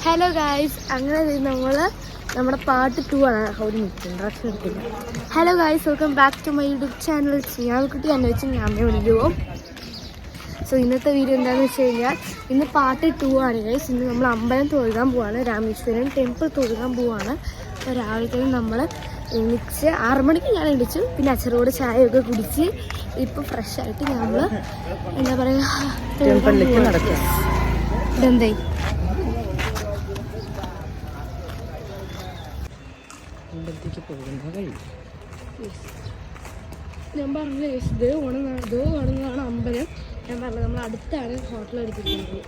Hello guys, അങ്ങനെ നമ്മുടെ part 2 ആണ്. ഒരു മിനിറ്റ് ഇൻട്രസ്റ്റ് എടുത്തില്ല. Hello guys, welcome back to my YouTube channel. ഞാൻകുട്ടി അന്വേഷിച്ച് ഞാൻ വിളിക്കുമോ. സോ ഇന്നത്തെ വീഡിയോ എന്താണെന്ന് വെച്ച് കഴിഞ്ഞാൽ ഇന്ന് പാർട്ട് 2 ആണ് ഗൈസ്. ഇന്ന് നമ്മൾ അമ്പലം തൊഴുകാൻ പോവാണ്, രാമേശ്വരം ടെമ്പിൾ തൊഴുകാൻ പോവാണ്. അപ്പോൾ രാവിലെ തന്നെ നമ്മൾ എണീച്ച് 6 മണിക്ക് ഞാൻ എണീച്ചു. പിന്നെ അച്ഛനോട് ചായയൊക്കെ കുടിച്ച് ഇപ്പോൾ ഫ്രഷായിട്ട് നമ്മൾ എന്താ പറയുക ടെമ്പിളിലേക്ക് നടക്കുക. ഇതെന്തായി ഞാൻ പറഞ്ഞ ഇത് കാണുന്നതാണ് അമ്പലം. ഞാൻ പറഞ്ഞത് നമ്മൾ അടുത്താണ് ഹോട്ടൽ എടുത്തിട്ടുള്ളത്.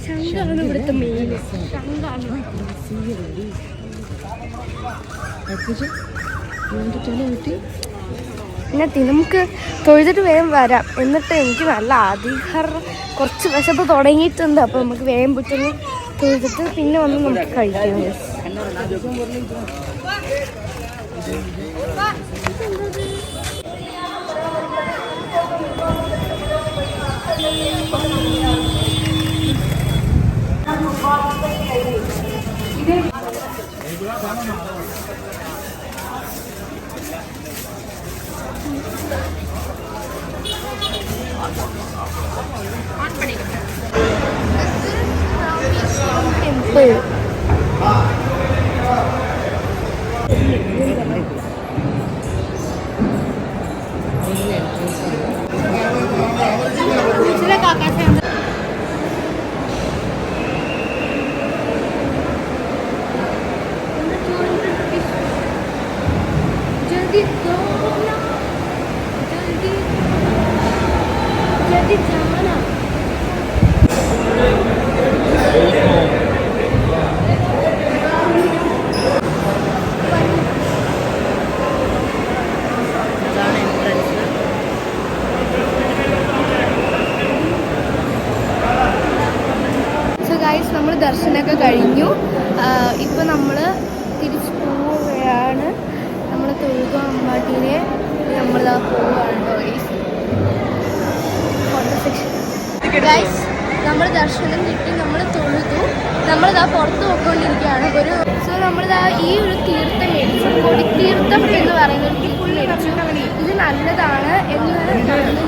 ശങ്കാണ് ഇവിടുത്തെ മെയിൻ. ശങ്കാണ് പിന്നെ നമുക്ക് തൊഴുതിട്ട് വേഗം വരാം. എന്നിട്ട് എനിക്ക് നല്ല കുറച്ച് വിശപ്പ് തുടങ്ങിയിട്ടുണ്ട്. അപ്പോൾ നമുക്ക് വേഗം പോയിട്ടൊന്ന് തൊഴുതിട്ട് പിന്നെ വന്ന് നമുക്ക് കഴിക്കാം. നമ്മൾ ദർശനമൊക്കെ കഴിഞ്ഞു. ഇപ്പോൾ നമ്മൾ തിരിച്ചു പോവുകയാണ്. നമ്മൾ തൊഴുക അമ്പാട്ടീനെ നമ്മളിതാ പോവുകയാണ്. ഗൈസ്, നമ്മൾ ദർശനം കിട്ടി, നമ്മൾ തൊഴുതു, നമ്മളിതാ പുറത്ത് പോയിക്കൊണ്ടിരിക്കുകയാണ്. സോ നമ്മളിതാ ഈ ഒരു തീർത്ഥം മേടിച്ചു, കൊടിത്തീർത്ഥം എന്ന് പറയുന്ന ഒരു തീർത്ഥം മേടിച്ചു. ഇത് നല്ലതാണ് എന്ന് കേട്ടിട്ടുണ്ടായിരുന്നു.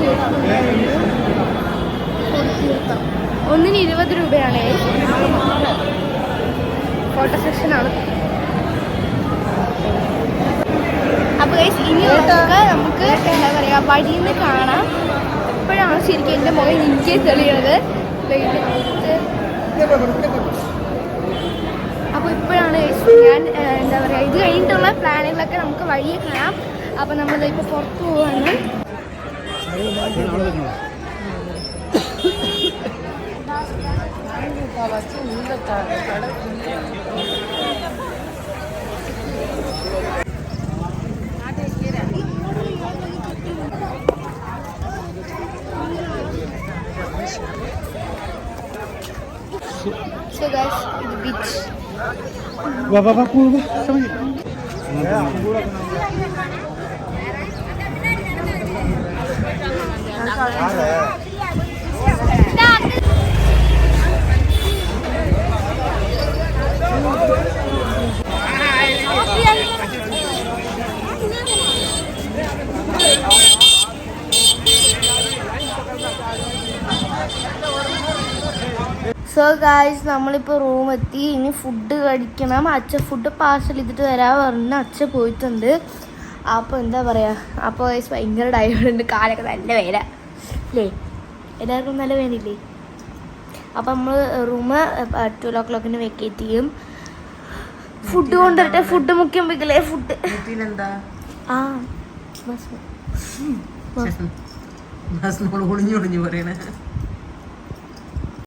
കൊടിത്തീർത്ഥം ഒന്നിന് 20 രൂപയാണ്. ഫോട്ടോ സെക്ഷനാണ്. അപ്പോൾ ഗൈസ് ഇനിയൊക്കെ നമുക്ക് എന്താ പറയുക വഴിയിൽ നിന്ന് കാണാം. എപ്പോഴാണ് ശരിക്കും എൻ്റെ മുഖം എനിക്ക് തെളിയുന്നത്. അപ്പോൾ ഇപ്പോഴാണ് ഞാൻ എന്താ പറയുക ഇത് കഴിഞ്ഞിട്ടുള്ള പ്ലാനുകളൊക്കെ നമുക്ക് വഴിയെ കാണാം. അപ്പോൾ നമ്മളിപ്പോൾ പുറത്ത് പോവാണ്. So guys, the beach. So guys, നമ്മളിപ്പോൾ റൂമെത്തി. ഇനി ഫുഡ് കഴിക്കണം. അച്ഛൻ ഫുഡ് പാർസൽ ചെയ്തിട്ട് വരാൻ പറഞ്ഞ് അച്ഛൻ പോയിട്ടുണ്ട്. അപ്പോൾ എന്താ പറയുക, അപ്പോൾ ഗായ്സ് ഭയങ്കര ടയർഡുണ്ട്. കാലൊക്കെ നല്ല വേല അല്ലേ? എല്ലാവർക്കും നല്ല വേനയില്ലേ? അപ്പോൾ നമ്മൾ റൂമ് 12 o'clock വെക്കേറ്റ് ചെയ്യും. ഫുഡ് കൊണ്ടുവരട്ടെ. ഫുഡ് മുഖ്യം വെക്കലേ. ഫുഡ് ആ ബസ് ഒളിഞ്ഞു പറയണേ.